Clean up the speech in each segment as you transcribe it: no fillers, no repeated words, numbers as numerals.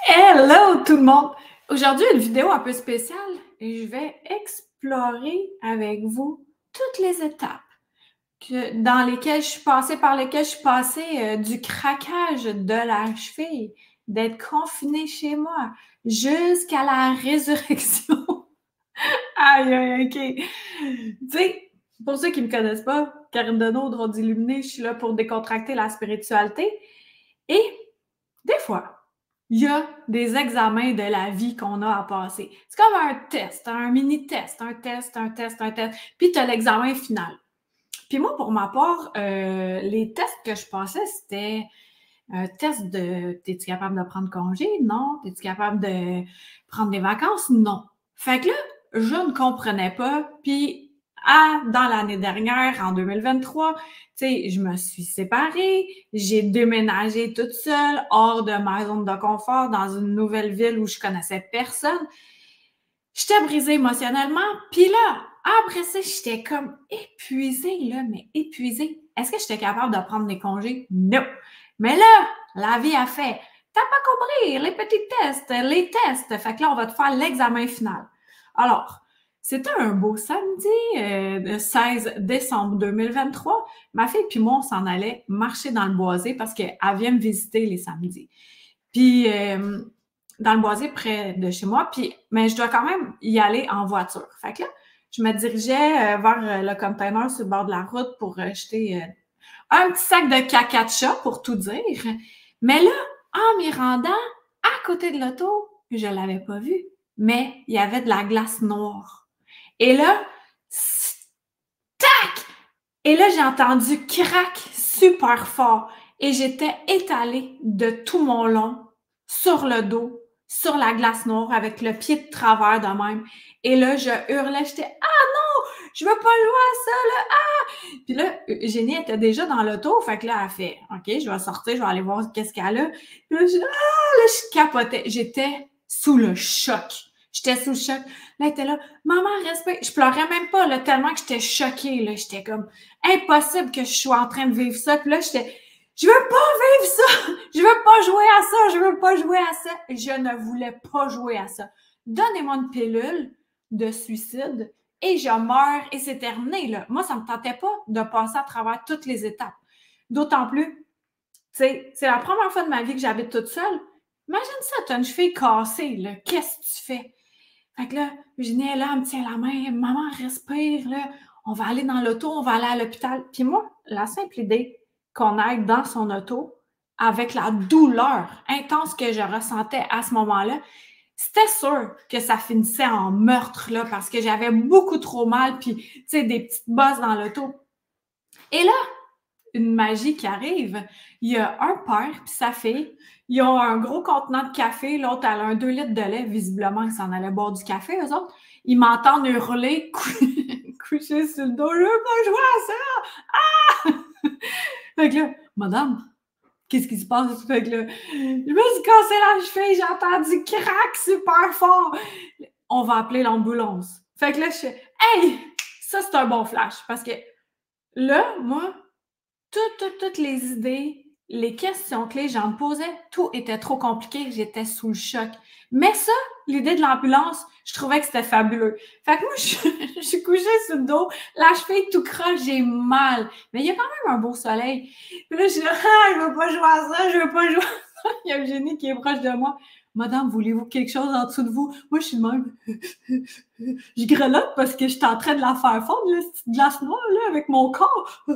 Hello tout le monde! Aujourd'hui, une vidéo un peu spéciale et je vais explorer avec vous toutes les étapes dans lesquelles je suis passée, par lesquelles je suis passée, du craquage de la cheville, d'être confinée chez moi, jusqu'à la résurrection. Aïe, aïe, OK. Tu sais, pour ceux qui ne me connaissent pas, Karine Deneau, Drôle d'Illuminé, je suis là pour décontracter la spiritualité et des fois, il y a des examens de la vie qu'on a à passer. C'est comme un test, un mini-test, un test, un test, un test, puis tu as l'examen final. Puis moi, pour ma part, les tests que je passais, c'était un test de t'es-tu capable de prendre congé? Non. T'es-tu capable de prendre des vacances? Non. Fait que là, je ne comprenais pas. Puis, dans l'année dernière, en 2023, tu sais, je me suis séparée, j'ai déménagé toute seule, hors de ma zone de confort, dans une nouvelle ville où je connaissais personne. J'étais brisée émotionnellement. Puis là, après ça, j'étais comme épuisée, là, mais épuisée. Est-ce que j'étais capable de prendre des congés? Non. Mais là, la vie a fait. T'as pas compris, les petits tests, les tests. Fait que là, on va te faire l'examen final. Alors, c'était un beau samedi, le 16 décembre 2023. Ma fille puis moi, on s'en allait marcher dans le boisé parce qu'elle vient me visiter les samedis. Puis, dans le boisé près de chez moi, puis, mais je dois quand même y aller en voiture. Fait que là, je me dirigeais vers le container sur le bord de la route pour jeter un petit sac de caca de chat, pour tout dire. Mais là, en m'y rendant, à côté de l'auto, je l'avais pas vu, mais il y avait de la glace noire. Et là, tac! Et là, j'ai entendu crack super fort et j'étais étalée de tout mon long sur le dos, sur la glace noire, avec le pied de travers de même. Et là, je hurlais, j'étais « Ah non! Je veux pas jouer à ça, là! Ah! » Puis là, Eugénie était déjà dans l'auto, fait que là, elle fait « OK, je vais sortir, je vais aller voir qu'est-ce qu'elle a. » Puis là, je capotais. J'étais sous le choc. J'étais sous le choc. Là, elle était là « Maman, respect. » Je pleurais même pas, là, tellement que j'étais choquée, là. J'étais comme impossible que je sois en train de vivre ça. Puis là, j'étais je veux pas vivre ça! Je veux pas jouer à ça! Je veux pas jouer à ça! Je ne voulais pas jouer à ça. Donnez-moi une pilule de suicide et je meurs et c'est terminé, là. Moi, ça me tentait pas de passer à travers toutes les étapes. D'autant plus, tu sais, c'est la première fois de ma vie que j'habite toute seule. Imagine ça, t'as une cheville cassée, là. Qu'est-ce que tu fais? Fait que là, Eugénie est là, elle me tient la main. Maman, respire, là. On va aller dans l'auto, on va aller à l'hôpital. Puis moi, la simple idée qu'on aille dans son auto avec la douleur intense que je ressentais à ce moment-là, c'était sûr que ça finissait en meurtre, là, parce que j'avais beaucoup trop mal, puis, tu sais, des petites bosses dans l'auto. Et là, une magie qui arrive. Il y a un père puis sa fille. Ils ont un gros contenant de café. L'autre, elle a un 2 litres de lait. Visiblement, ils s'en allaient boire du café, eux autres. Ils m'entendent hurler, coucher sur le dos. Je veux pas jouer à ça! Ah! Fait que là, madame, qu'est-ce qui se passe? Fait que là, je me suis cassé la cheville. J'ai entendu crack super fort. On va appeler l'ambulance. Fait que là, je fais, hey! Ça, c'est un bon flash. Parce que là, moi, toutes les idées, les questions que les gens me posaient, tout était trop compliqué, j'étais sous le choc. Mais ça, l'idée de l'ambulance, je trouvais que c'était fabuleux. Fait que moi, je suis couchée sur le dos, la cheville tout croche, j'ai mal. Mais il y a quand même un beau soleil. Puis là, je suis là, ah, je veux pas jouer à ça, je veux pas jouer à ça. Il y a Eugénie qui est proche de moi. Madame, voulez-vous quelque chose en dessous de vous? Moi, je suis de même. Je grelotte parce que je suis en train de la faire fondre, là, cette glace noire, là, avec mon corps.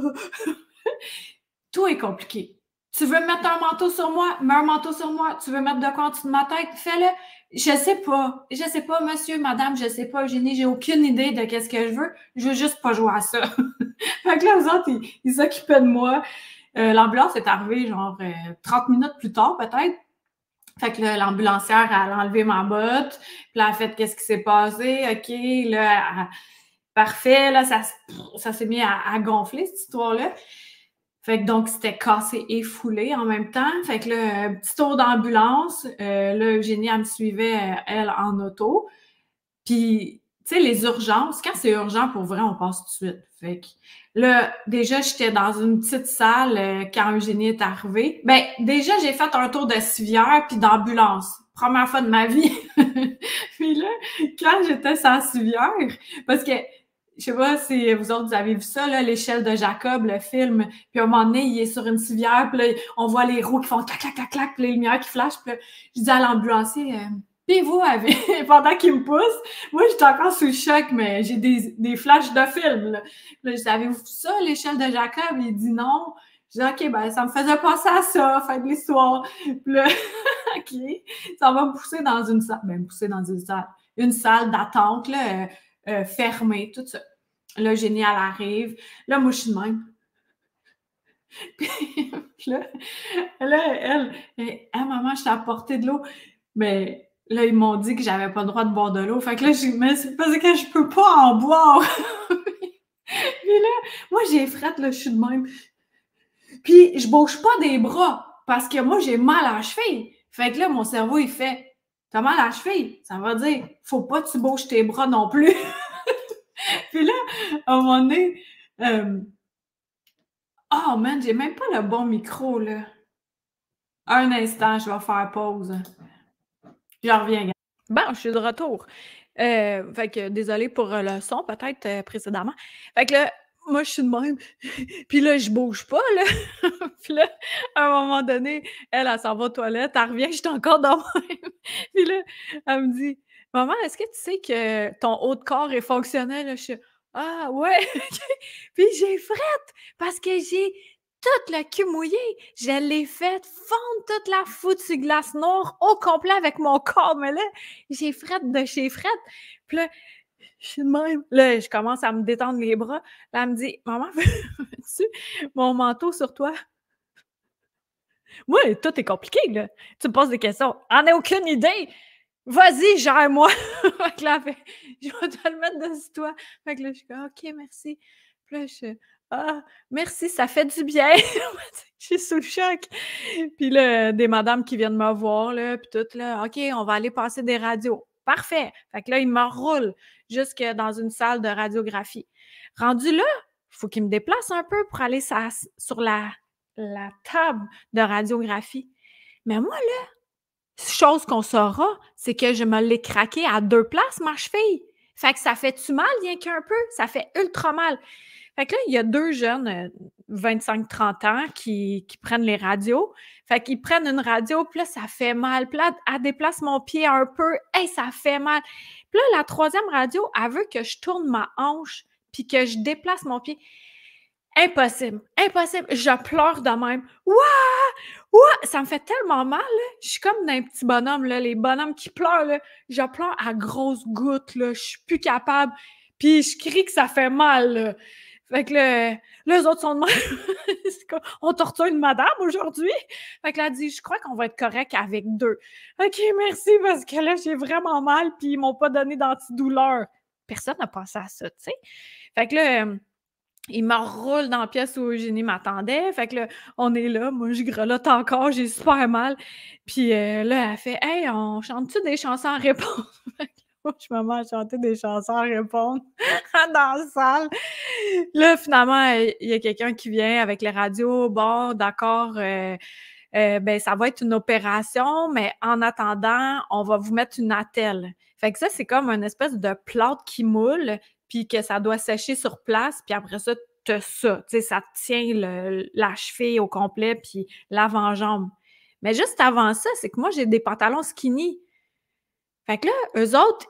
Tout est compliqué. Tu veux mettre un manteau sur moi? Mets un manteau sur moi. Tu veux mettre de quoi en dessous de ma tête? Fais-le. Je sais pas. Je sais pas, monsieur, madame, je sais pas, Eugénie, j'ai aucune idée de qu'est-ce que je veux. Je veux juste pas jouer à ça. Fait que là, eux autres, ils s'occupaient de moi. L'ambulance est arrivée genre 30 minutes plus tard, peut-être. Fait que là, l'ambulancière, elle a enlevé ma botte. Puis là, elle a fait qu'est-ce qui s'est passé. OK, là, parfait. Là, ça s'est mis à gonfler, cette histoire-là. Fait que donc, c'était cassé et foulé en même temps. Fait que là, petit tour d'ambulance. Là, Eugénie, elle me suivait, elle, en auto. Puis, tu sais, les urgences, quand c'est urgent, pour vrai, on passe tout de suite. Fait que là, déjà, j'étais dans une petite salle quand Eugénie est arrivée. Ben, déjà, j'ai fait un tour de civière puis d'ambulance. Première fois de ma vie. Puis là, quand j'étais sans civière, parce que, je sais pas si vous autres, vous avez vu ça, là, l'échelle de Jacob, le film. Puis à un moment donné, il est sur une civière, puis là, on voit les roues qui font clac, clac, clac, clac, puis les lumières qui flashent. Puis là, je dis à l'ambulancier, puis vous avez, pendant qu'il me pousse, moi, j'étais encore sous le choc, mais j'ai des flashs de film, là. Là, je dis, avez-vous vu ça, l'échelle de Jacob? Il dit non. Je dis, OK, ben, ça me faisait penser à ça, fin de l'histoire. Puis là, OK, ça va me pousser dans une salle, ben, me pousser dans une salle d'attente, là, fermée, tout ça. Là, Génie, elle arrive. Là, moi, je suis de même. Puis là, elle, maman, je t'ai apporté de l'eau. Mais là, ils m'ont dit que j'avais pas le droit de boire de l'eau. Fait que là, je dis, mais c'est parce que je peux pas en boire. Puis là, moi, j'ai frette, là, je suis de même. Puis je bouge pas des bras parce que moi, j'ai mal à la cheville. Fait que là, mon cerveau, il fait, t'as mal à la cheville? Ça veut dire, faut pas que tu bouges tes bras non plus. Puis là, à un moment donné, oh man, j'ai même pas le bon micro, là. Un instant, je vais faire pause. Je reviens. Bon, je suis de retour. Fait que désolée pour le son, peut-être précédemment. Fait que là, moi, je suis de même. Puis là, je bouge pas, là. Puis là, à un moment donné, elle s'en va aux toilettes, elle revient, j'étais encore dans même. Puis là, elle me dit, maman, est-ce que tu sais que ton haut de corps est fonctionnel? Là, je suis, ah, ouais. Puis j'ai frette parce que j'ai tout le cul mouillé. Je l'ai fait fondre toute la foutue glace noire au complet avec mon corps. Mais là, j'ai frette de chez frette. Puis là, je suis de même. Là, je commence à me détendre les bras. Là, elle me dit, maman, veux-tu mon manteau sur toi? Moi, tout est compliqué, là. Tu me poses des questions. En ai aucune idée. Vas-y, gère-moi. Fait que là, elle fait, je vais te le mettre dessus toi. Fait que là, je suis comme, OK, merci. Puis là, je suis, ah, merci, ça fait du bien. Je suis sous le choc. Puis là, des madames qui viennent me voir, là, puis tout, là, OK, on va aller passer des radios. Parfait. Fait que là, ils me roulent jusque dans une salle de radiographie. Rendu là, il faut qu'ils me déplacent un peu pour aller sur la table de radiographie. Mais moi, là, chose qu'on saura, c'est que je me l'ai craqué à 2 places, ma cheville. Fait que ça fait-tu mal, rien qu'un peu? Ça fait ultra mal. Fait que là, il y a 2 jeunes, 25-30 ans, qui prennent les radios. Fait qu'ils prennent une radio, puis là, ça fait mal. Puis là, elle déplace mon pied un peu. Hey, ça fait mal. Puis là, la 3e radio, elle veut que je tourne ma hanche, puis que je déplace mon pied. Impossible, impossible. Je pleure de même. Ouah! Ouah! Ça me fait tellement mal, là. Je suis comme d'un petit bonhomme, là. Les bonhommes qui pleurent, là. Je pleure à grosses gouttes, là. Je suis plus capable. Puis je crie que ça fait mal, là. Fait que là, les autres sont de même. On torture une madame aujourd'hui? Fait que là, elle dit, je crois qu'on va être correct avec 2. OK, merci, parce que là, j'ai vraiment mal, puis ils m'ont pas donné d'antidouleur. Personne n'a pensé à ça, tu sais. Fait que là, il me roule dans la pièce où Eugénie m'attendait. Fait que là, on est là. Moi, je grelotte encore. J'ai super mal. Puis là, elle fait « Hey, on chante-tu des chansons à répondre? » Fait que moi, je me mets à chanter des chansons à répondre dans la salle. Là, finalement, il y a quelqu'un qui vient avec les radios. Bon, d'accord, ben ça va être une opération, mais en attendant, on va vous mettre une attelle. Fait que ça, c'est comme une espèce de plâtre qui moule, puis que ça doit sécher sur place, puis après ça, t'as ça. Tu sais, ça tient la cheville au complet, puis l'avant-jambe. Mais juste avant ça, c'est que moi, j'ai des pantalons skinny. Fait que là, eux autres,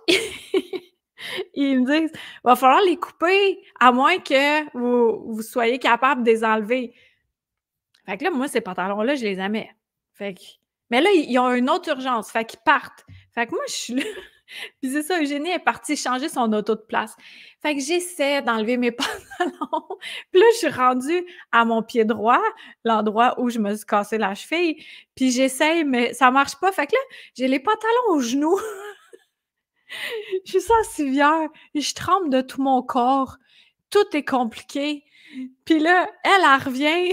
ils me disent, va falloir les couper, à moins que vous soyez capable de les enlever. Fait que là, moi, ces pantalons-là, je les aimais. Fait que... Mais là, ils ont une autre urgence. Fait qu'ils partent. Fait que moi, je suis là. Puis c'est ça, Eugénie est partie changer son auto de place. Fait que j'essaie d'enlever mes pantalons. Puis là, je suis rendue à mon pied droit, l'endroit où je me suis cassé la cheville. Puis j'essaie, mais ça marche pas. Fait que là, j'ai les pantalons aux genoux. Je suis sans civière et je tremble de tout mon corps. Tout est compliqué. Puis là, elle revient.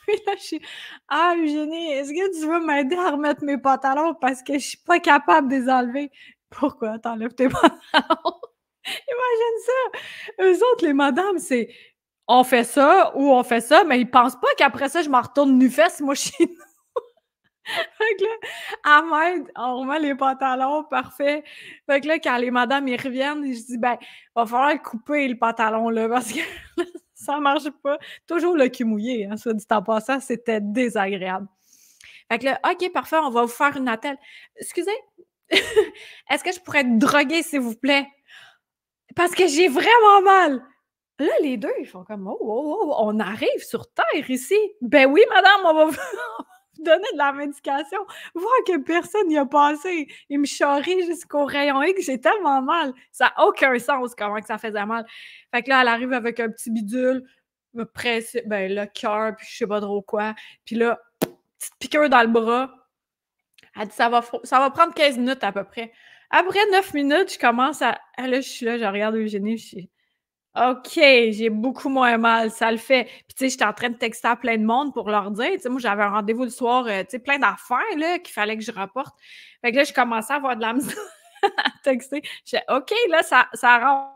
Puis là, je suis « Ah, Eugénie, est-ce que tu veux m'aider à remettre mes pantalons parce que je suis pas capable de les enlever? » « Pourquoi t'enlèves tes pantalons? » Imagine ça! Eux autres, les madames, c'est on fait ça ou on fait ça, mais ils pensent pas qu'après ça, je m'en retourne nu-fesse, moi, chez nous. Fait que là, elle m'aide, on remet les pantalons, parfait. Fait que là, quand les madames, ils reviennent, je dis, ben, va falloir couper le pantalon, là, parce que ça marche pas. Toujours le cul mouillé, hein, ça dit en passant, c'était désagréable. Fait que là, OK, parfait, on va vous faire une attelle. Excusez, est-ce que je pourrais être droguée, s'il vous plaît? Parce que j'ai vraiment mal. Là, les deux, ils font comme, oh, oh, oh, on arrive sur Terre ici. Ben oui, madame, on va vous donner de la médication. Voir que personne n'y a passé. Il me charrie jusqu'au rayon X, j'ai tellement mal. Ça n'a aucun sens comment que ça faisait mal. Fait que là, elle arrive avec un petit bidule, me presse, ben, le cœur, puis je sais pas trop quoi. Puis là, petite piqûre dans le bras. Elle dit, ça va prendre 15 minutes à peu près. Après 9 minutes, je commence à. Là, je suis là, je regarde Eugénie, je suis. OK, j'ai beaucoup moins mal, ça le fait. Puis tu sais, j'étais en train de texter à plein de monde pour leur dire, tu sais, moi j'avais un rendez-vous le soir, tu sais, plein d'affaires là qu'il fallait que je rapporte. Fait que là, je commençais à avoir de la misère à texter. J'étais OK, là, ça rentre.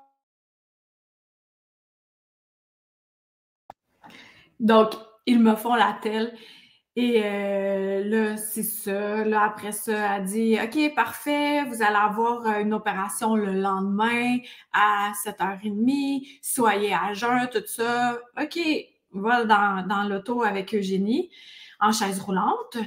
Donc, ils me font la telle. Et là, c'est ça. Là, après ça, elle dit OK, parfait, vous allez avoir une opération le lendemain à 7h30. Soyez à jeun, tout ça. OK, va dans l'auto avec Eugénie en chaise roulante.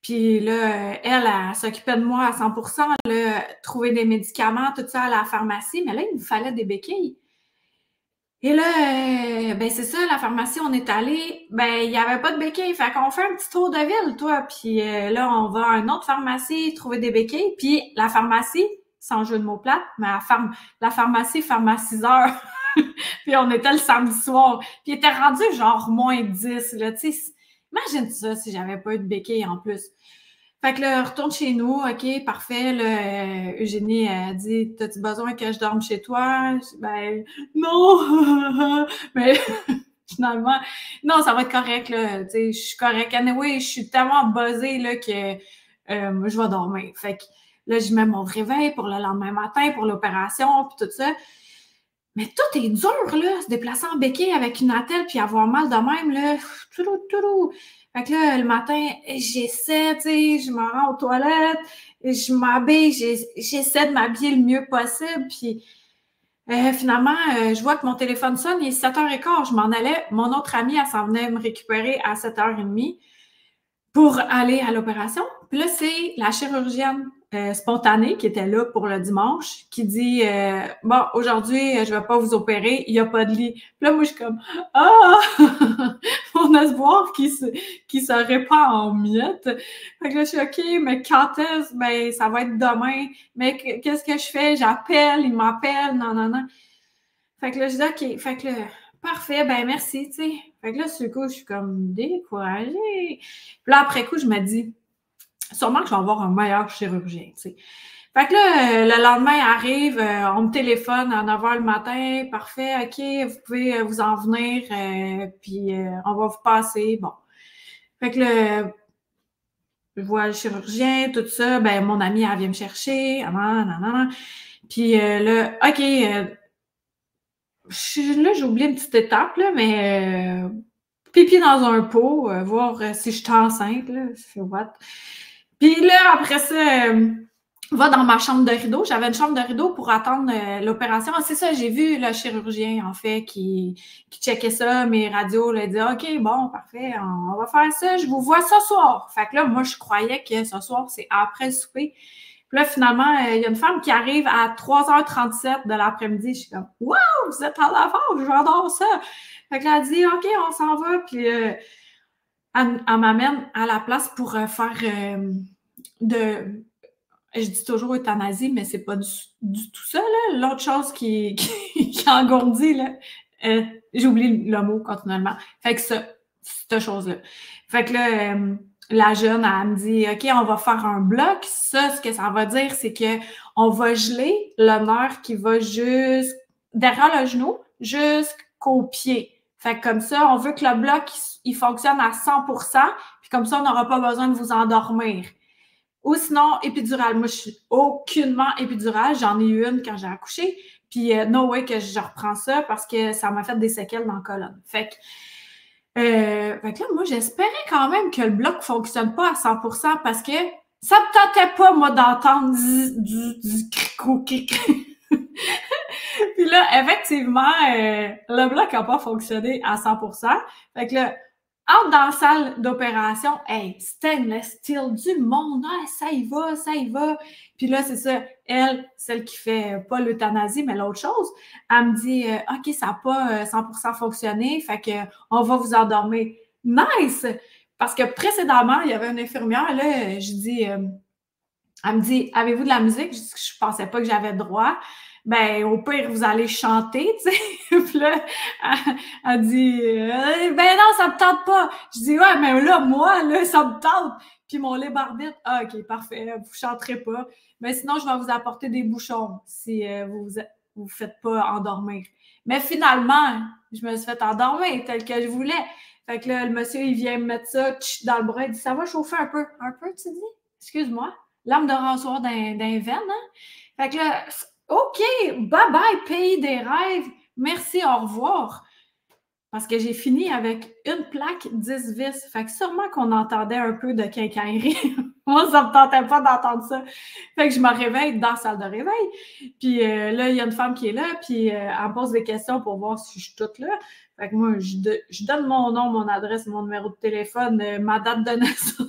Puis là, elle s'occupait de moi à 100%, là, trouver des médicaments, tout ça à la pharmacie. Mais là, il nous fallait des béquilles. Et là, ben c'est ça, la pharmacie, on est allé, ben il y avait pas de béquilles, fait qu'on fait un petit tour de ville, toi, puis là, on va à une autre pharmacie trouver des béquilles, puis la pharmacie, sans jeu de mots plate, mais la pharmacie, pharmaciseur, puis on était le samedi soir, puis il était rendu genre -10, là, tu sais, imagine ça si j'avais pas eu de béquilles en plus. Fait que là, retourne chez nous, OK, parfait. Là, Eugénie a dit, t'as-tu besoin que je dorme chez toi? Ben, non! Mais finalement, non, ça va être correct, là. Tu sais, je suis correcte. Anyway, je suis tellement buzzée, là, que je vais dormir. Fait que là, je mets mon réveil pour le lendemain matin, pour l'opération, puis tout ça. Mais tout est dur, là, se déplacer en béquille avec une attelle puis avoir mal de même, là. Toulou, toulou. Fait que là, le matin, j'essaie, tu sais, je me rends aux toilettes, je m'habille, j'essaie de m'habiller le mieux possible, puis finalement, je vois que mon téléphone sonne, il est 7h15, je m'en allais. Mon autre amie, elle s'en venait me récupérer à 7h30 pour aller à l'opération. Puis là, c'est la chirurgienne spontanée qui était là pour le dimanche qui dit bon, aujourd'hui, je vais pas vous opérer, il n'y a pas de lit. Puis là, moi, je suis comme ah mon espoir qui se répand en miettes. Fait que là, je suis OK, mais quand est-ce? Ben, ça va être demain. Mais qu'est-ce que je fais? J'appelle, il m'appelle, non, non, non. Fait que là, je dis OK. Fait que là, parfait, ben merci, tu sais. Fait que là, sur le coup, je suis comme découragée. Puis là, après coup, je me dis, sûrement que je vais avoir un meilleur chirurgien, tu sais. Fait que là, le lendemain arrive, on me téléphone à 9h le matin, parfait, OK, vous pouvez vous en venir, puis on va vous passer, bon. Fait que là, je vois le chirurgien, tout ça, ben mon amie, elle vient me chercher, puis là, OK, là, j'ai oublié une petite étape, là, mais pipi dans un pot, voir si je suis enceinte, là, c'est what. Puis là, après ça, va dans ma chambre de rideau. J'avais une chambre de rideau pour attendre l'opération. C'est ça, j'ai vu le chirurgien, en fait, qui checkait ça, mes radios, là, il dit OK, bon, parfait, on va faire ça, je vous vois ce soir. Fait que là, moi, je croyais que ce soir, c'est après le souper. Puis là, finalement, il y a une femme qui arrive à 3h37 de l'après-midi. Je suis comme wow, vous êtes en avance, j'adore ça. Fait que là, elle dit OK, on s'en va. Puis elle m'amène à la place pour faire de. Je dis toujours euthanasie, mais c'est pas du tout ça, là. L'autre chose qui engourdit, là. J'oublie le mot continuellement. Fait que ça, cette chose-là. Fait que là, la jeune, elle me dit OK, on va faire un bloc. Ça, ce que ça va dire, c'est que on va geler le nerf qui va juste derrière le genou jusqu'au pied. Fait que comme ça, on veut que le bloc il fonctionne à 100%, puis comme ça, on n'aura pas besoin de vous endormir. Ou sinon, épidurale. Moi, je suis aucunement épidurale. J'en ai eu une quand j'ai accouché. Puis, no way que je reprends ça parce que ça m'a fait des séquelles dans la colonne. Fait que là, moi, j'espérais quand même que le bloc fonctionne pas à 100% parce que ça me tentait pas, moi, d'entendre du cricou. Puis là, effectivement, le bloc n'a pas fonctionné à 100%. Fait que là, entre dans la salle d'opération, hey, stainless steel, du monde, ah, ça y va, ça y va. Puis là, c'est ça, elle, celle qui fait pas l'euthanasie, mais l'autre chose, elle me dit, OK, ça n'a pas 100% fonctionné, fait que on va vous endormir. Nice! Parce que précédemment, il y avait une infirmière, là, je dis, elle me dit, avez-vous de la musique? Je dis que je pensais pas que j'avais le droit. Ben, au pire, vous allez chanter, tu sais. Puis là, elle dit, ben non, ça me tente pas. Je dis, ouais, mais là, moi, là, ça me tente. Puis mon lait barbite, ah, OK, parfait, vous chanterez pas. Mais sinon, je vais vous apporter des bouchons si vous faites pas endormir. Mais finalement, je me suis fait endormir tel que je voulais. Fait que là, le monsieur, il vient me mettre ça dans le bras. Il dit, ça va chauffer un peu. Un peu, tu dis? Excuse-moi. Lame de rasoir d'un veine, hein? Fait que là, OK, bye-bye, pays des rêves. Merci, au revoir. Parce que j'ai fini avec une plaque 10 vis. Fait que sûrement qu'on entendait un peu de quincaillerie. Moi, ça me tentait pas d'entendre ça. Fait que je me réveille dans la salle de réveil. Puis là, il y a une femme qui est là, puis elle me pose des questions pour voir si je suis toute là. Fait que moi, je donne mon nom, mon adresse, mon numéro de téléphone, ma date de naissance.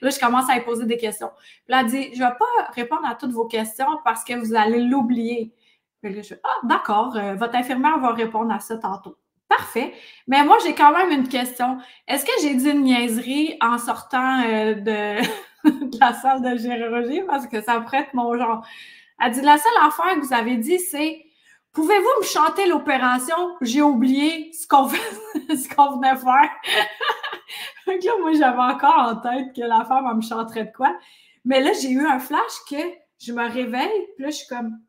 Là, je commence à lui poser des questions. Puis là, elle dit, je vais pas répondre à toutes vos questions parce que vous allez l'oublier. Puis là, je fais, ah, d'accord, votre infirmière va répondre à ça tantôt. Parfait. Mais moi, j'ai quand même une question. Est-ce que j'ai dit une niaiserie en sortant de la salle de chirurgie? Parce que ça prête mon genre. Elle dit, la seule affaire que vous avez dit, c'est pouvez-vous me chanter l'opération? J'ai oublié ce qu'on venait faire. Donc là, moi, j'avais encore en tête que la femme, elle me chanterait de quoi. Mais là, j'ai eu un flash que je me réveille, puis là, je suis comme,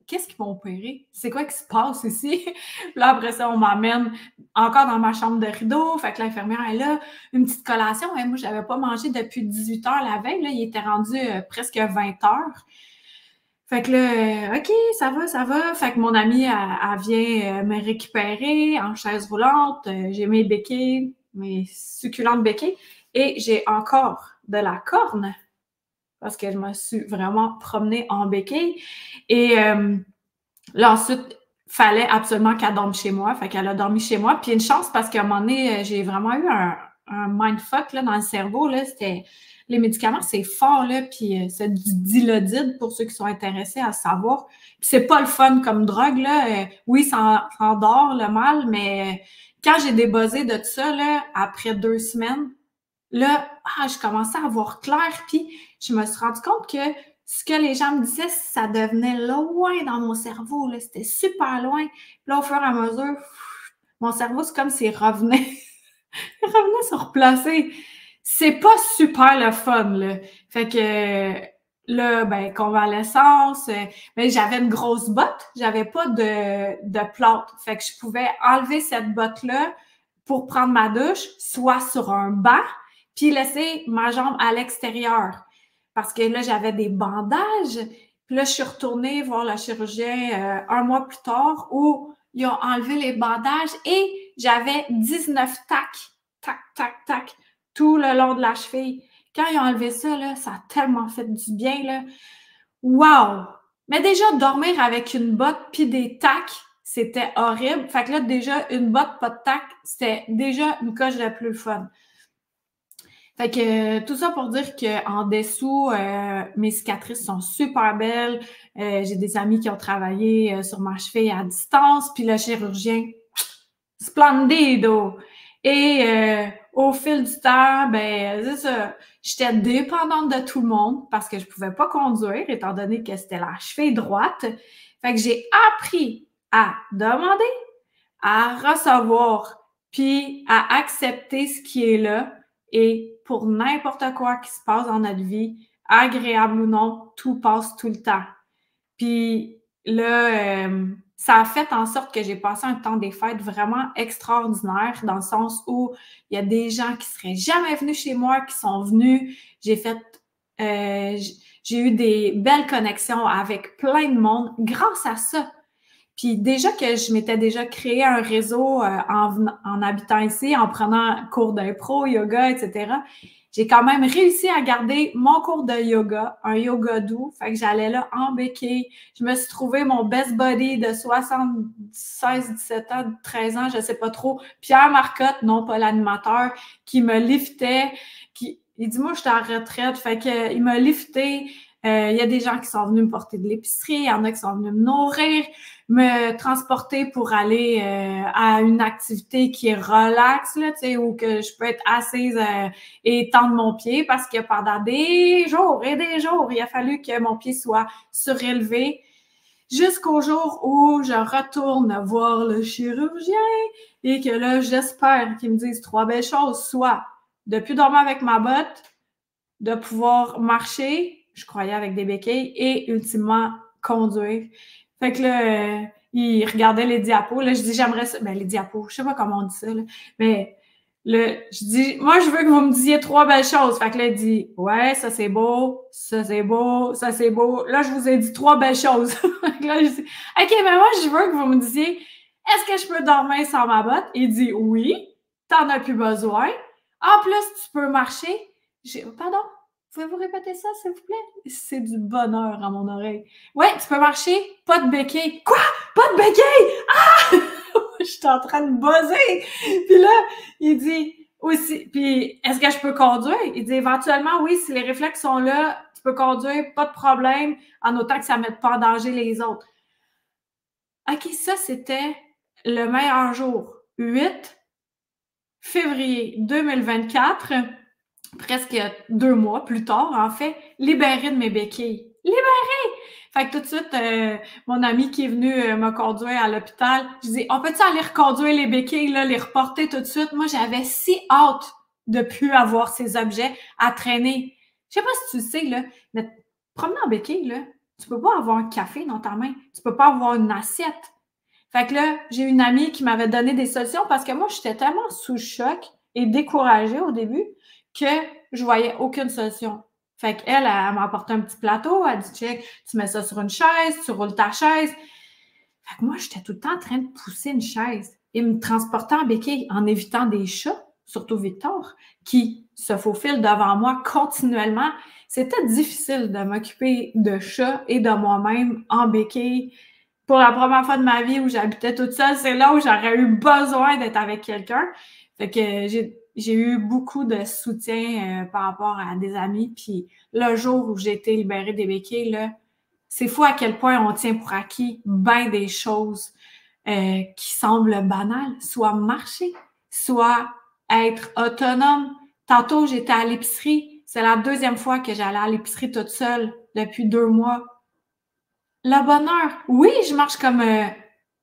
qu'est-ce qu'ils vont opérer? C'est quoi qui se passe ici? Puis là, après ça, on m'amène encore dans ma chambre de rideau. Fait que l'infirmière est là, une petite collation. Et moi, je n'avais pas mangé depuis 18 heures la veille. Là, il était rendu presque 20 heures. Fait que là, OK, ça va, ça va. Fait que mon amie, elle vient me récupérer en chaise roulante. J'ai mes béquilles, mes succulentes béquilles. Et j'ai encore de la corne parce que je me suis vraiment promenée en béquille. Et là, ensuite, fallait absolument qu'elle dorme chez moi. Fait qu'elle a dormi chez moi. Puis une chance parce qu'à un moment donné, j'ai vraiment eu un mindfuck là, dans le cerveau. Là, c'était les médicaments, c'est fort, là, puis c'est du dilodide pour ceux qui sont intéressés à savoir. Puis c'est pas le fun comme drogue, là. Oui, ça endort le mal, mais quand j'ai débuzzé de tout ça, là, après 2 semaines, là, je commençais à voir clair, puis je me suis rendu compte que ce que les gens me disaient, ça devenait loin dans mon cerveau, là. C'était super loin. Puis là, au fur et à mesure, mon cerveau, c'est comme s'il revenait, il revenait se replacer. C'est pas super le fun, là. Fait que là, ben, convalescence, mais j'avais une grosse botte, j'avais pas de plâtre. Fait que je pouvais enlever cette botte-là pour prendre ma douche, soit sur un banc, puis laisser ma jambe à l'extérieur. Parce que là, j'avais des bandages. Puis là, je suis retournée voir le chirurgien 1 mois plus tard où ils ont enlevé les bandages et j'avais 19 tacs, tac, tac, tac, tout le long de la cheville. Quand ils ont enlevé ça, là, ça a tellement fait du bien, là. Wow! Mais déjà, dormir avec une botte puis des tacs, c'était horrible. Fait que là, déjà, une botte, pas de tac, c'était déjà une coche de plus fun. Fait que tout ça pour dire qu'en dessous, mes cicatrices sont super belles. J'ai des amis qui ont travaillé sur ma cheville à distance. Puis le chirurgien, splendido! Et au fil du temps, ben c'est ça, j'étais dépendante de tout le monde parce que je pouvais pas conduire étant donné que c'était la cheville droite. Fait que j'ai appris à demander, à recevoir, puis à accepter ce qui est là. Et pour n'importe quoi qui se passe dans notre vie, agréable ou non, tout passe tout le temps. Puis là, ça a fait en sorte que j'ai passé un temps des fêtes vraiment extraordinaire dans le sens où il y a des gens qui seraient jamais venus chez moi, qui sont venus. J'ai fait J'ai eu des belles connexions avec plein de monde grâce à ça. Puis déjà que je m'étais déjà créé un réseau en habitant ici, en prenant cours d'impro, yoga, etc., j'ai quand même réussi à garder mon cours de yoga, un yoga doux. Fait que j'allais là en béquille. Je me suis trouvé mon best buddy de 76, 17 ans, 13 ans, je sais pas trop. Pierre Marcotte, non pas l'animateur, qui me liftait. Il dit, moi, je suis en retraite. Fait que il m'a lifté. Il y a des gens qui sont venus me porter de l'épicerie. Il y en a qui sont venus me nourrir, me transporter pour aller à une activité qui est relax, là, tu sais, où que je peux être assise et tendre mon pied parce que pendant des jours et des jours, il a fallu que mon pied soit surélevé jusqu'au jour où je retourne voir le chirurgien et que là, j'espère qu'il me dise 3 belles choses, soit de plus dormir avec ma botte, de pouvoir marcher, je croyais avec des béquilles, et ultimement conduire. Fait que là, il regardait les diapos. Là, je dis, j'aimerais ça. Ben, les diapos, je sais pas comment on dit ça, là. Mais là, je dis, moi, je veux que vous me disiez 3 belles choses. Fait que là, il dit, ouais, ça c'est beau, ça c'est beau, ça c'est beau. Là, je vous ai dit 3 belles choses. Fait que là, je dis, OK, ben moi, je veux que vous me disiez, est-ce que je peux dormir sans ma botte? Il dit, oui, t'en as plus besoin. En plus, tu peux marcher. Pardon? Pouvez-vous répéter ça, s'il vous plaît? C'est du bonheur à mon oreille. Ouais, tu peux marcher, pas de béquille. Quoi? Pas de béquille? Ah! Je suis en train de buzzer. Puis là, il dit aussi, puis est-ce que je peux conduire? Il dit éventuellement, oui, si les réflexes sont là, tu peux conduire, pas de problème, en autant que ça ne mette pas en danger les autres. OK, ça, c'était le meilleur jour. 8 février 2024. Presque 2 mois plus tard, en fait, libérée de mes béquilles. Libérée! Fait que tout de suite, mon ami qui est venu me conduire à l'hôpital, je dis, on peut-tu aller reconduire les béquilles, là, les reporter tout de suite? Moi, j'avais si hâte de plus avoir ces objets à traîner. Je sais pas si tu le sais, là, mais promener en béquille, là, tu peux pas avoir un café dans ta main. Tu peux pas avoir une assiette. Fait que là, j'ai une amie qui m'avait donné des solutions parce que moi, j'étais tellement sous choc et découragée au début que je voyais aucune solution. Fait qu'elle, elle m'a apporté un petit plateau, elle dit, check, tu mets ça sur une chaise, tu roules ta chaise. Fait que moi, j'étais tout le temps en train de pousser une chaise et me transporter en béquille en évitant des chats, surtout Victor, qui se faufile devant moi continuellement. C'était difficile de m'occuper de chats et de moi-même en béquille. Pour la première fois de ma vie où j'habitais toute seule, c'est là où j'aurais eu besoin d'être avec quelqu'un. Fait que j'ai eu beaucoup de soutien par rapport à des amis. Puis le jour où j'ai été libérée des béquilles, là, c'est fou à quel point on tient pour acquis bien des choses qui semblent banales, soit marcher, soit être autonome. Tantôt, j'étais à l'épicerie. C'est la 2e fois que j'allais à l'épicerie toute seule depuis 2 mois. Le bonheur. Oui, je marche comme, tu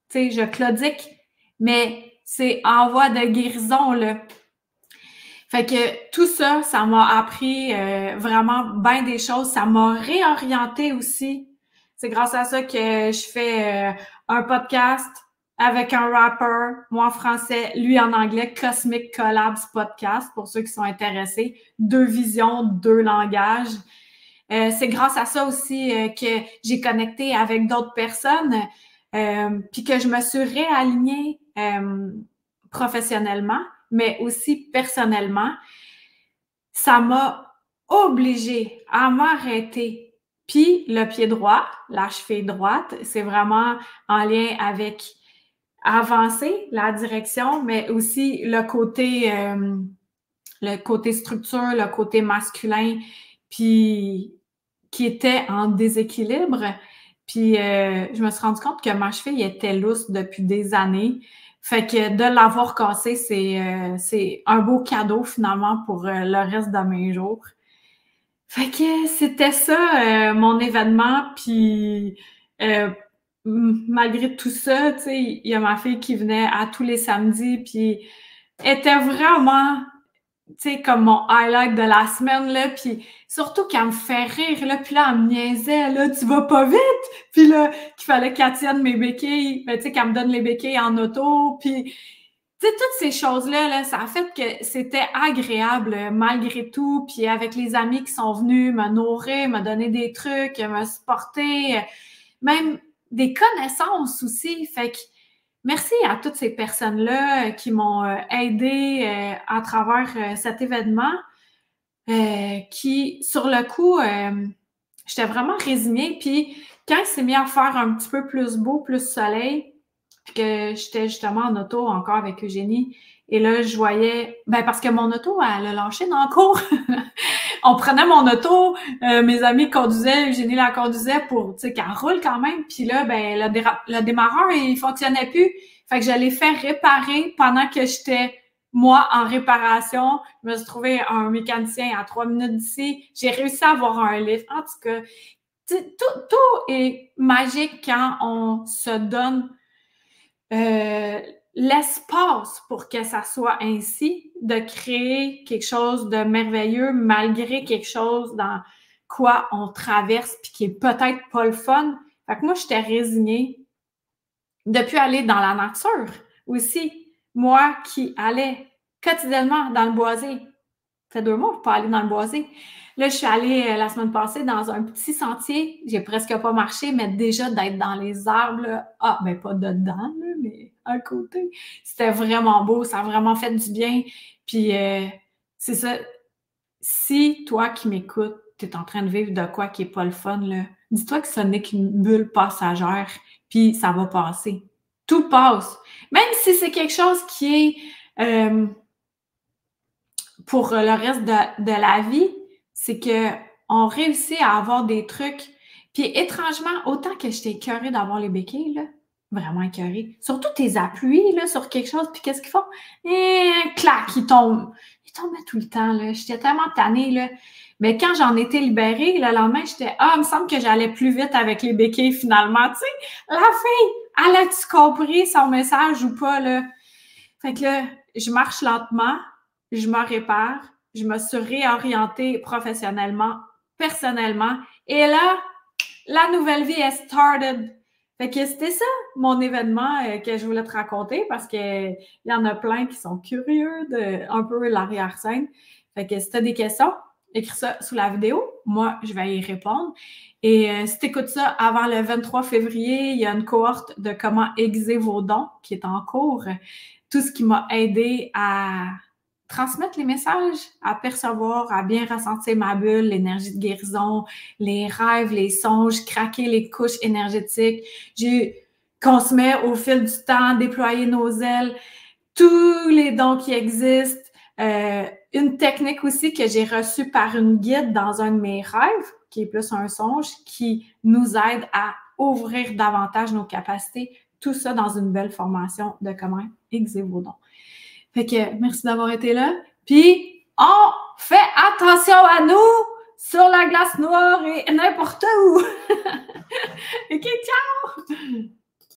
sais, je claudique, mais c'est en voie de guérison, là. Fait que tout ça, ça m'a appris vraiment bien des choses. Ça m'a réorienté aussi. C'est grâce à ça que je fais un podcast avec un rapper, moi en français, lui en anglais, Cosmic Collabs Podcast, pour ceux qui sont intéressés. 2 visions, 2 langages. C'est grâce à ça aussi que j'ai connecté avec d'autres personnes, puis que je me suis réalignée professionnellement, mais aussi personnellement. Ça m'a obligée à m'arrêter. Puis le pied droit, la cheville droite, c'est vraiment en lien avec avancer la direction, mais aussi le côté structure, le côté masculin, puis qui était en déséquilibre. Puis je me suis rendu compte que ma cheville était lousse depuis des années. Fait que de l'avoir cassée, c'est un beau cadeau finalement pour le reste de mes jours. Fait que c'était ça mon événement. Puis malgré tout ça, tu sais, il y a ma fille qui venait à tous les samedis, puis était vraiment, tu sais, comme mon highlight de la semaine, là, puis surtout qu'elle me fait rire, là, puis là, elle me niaisait, là, tu vas pas vite, puis là, qu'il fallait qu'elle tienne mes béquilles, ben, tu sais, qu'elle me donne les béquilles en auto, puis Tu sais, toutes ces choses-là, là, ça a fait que c'était agréable malgré tout. Puis avec les amis qui sont venus me nourrir, me donner des trucs, me supporter, même des connaissances aussi. Fait que merci à toutes ces personnes-là qui m'ont aidé à travers cet événement qui, sur le coup, j'étais vraiment résignée. Puis quand il s'est mis à faire un petit peu plus beau, plus soleil, puis que j'étais justement en auto encore avec Eugénie, et là, je voyais, ben parce que mon auto, elle a lâché dans le cours. On prenait mon auto, mes amis conduisaient, Eugénie la conduisait pour, tu sais, qu'elle roule quand même. Puis là, ben le démarreur, il fonctionnait plus. Fait que je l'ai fait réparer pendant que j'étais, moi, en réparation. Je me suis trouvé un mécanicien à 3 minutes d'ici. J'ai réussi à avoir un lift. En tout cas, tout est magique quand on se donne l'espace pour que ça soit ainsi, de créer quelque chose de merveilleux malgré quelque chose dans quoi on traverse puis qui est peut-être pas le fun. Fait que moi, j'étais résignée depuis aller dans la nature aussi. Moi qui allais quotidiennement dans le boisé. Ça fait 2 mois que je ne peux pas aller dans le boisé. Là, je suis allée la semaine passée dans un petit sentier. J'ai presque pas marché, mais déjà d'être dans les arbres, là, ah, ben pas dedans, là, mais à côté. C'était vraiment beau, ça a vraiment fait du bien. Puis, c'est ça. Si toi qui m'écoutes, tu es en train de vivre de quoi qui est pas le fun, là, dis-toi que ce n'est qu'une bulle passagère, puis ça va passer. Tout passe. Même si c'est quelque chose qui est pour le reste de la vie, c'est qu'on réussit à avoir des trucs. Puis étrangement, autant que j'étais écœurée d'avoir les béquilles, là, vraiment écœurée. Surtout tes appuis là, sur quelque chose, puis qu'est-ce qu'ils font? Clac, ils tombent. Ils tombaient tout le temps, là. J'étais tellement tannée, là. Mais quand j'en étais libérée, le lendemain, j'étais « Ah, il me semble que j'allais plus vite avec les béquilles, finalement. » Tu sais, la fille, elle a-tu compris son message ou pas, là? Fait que là, je marche lentement, je me répare, je me suis réorientée professionnellement, personnellement, et là, la nouvelle vie est started. Fait que c'était ça, mon événement que je voulais te raconter, parce qu'il y en a plein qui sont curieux de un peu l'arrière-scène. Fait que si tu as des questions, écris ça sous la vidéo. Moi, je vais y répondre. Et si tu écoutes ça avant le 23 février, il y a une cohorte de comment aiguiser vos dons qui est en cours. Tout ce qui m'a aidé à transmettre les messages, à percevoir, à bien ressentir ma bulle, l'énergie de guérison, les rêves, les songes, craquer les couches énergétiques. Qu'on se met au fil du temps, déployer nos ailes, tous les dons qui existent. Une technique aussi que j'ai reçue par une guide dans un de mes rêves, qui est plus un songe, qui nous aide à ouvrir davantage nos capacités. Tout ça dans une belle formation de comment aiguiser vos dons. Fait que merci d'avoir été là. Puis, on fait attention à nous sur la glace noire et n'importe où. OK, ciao!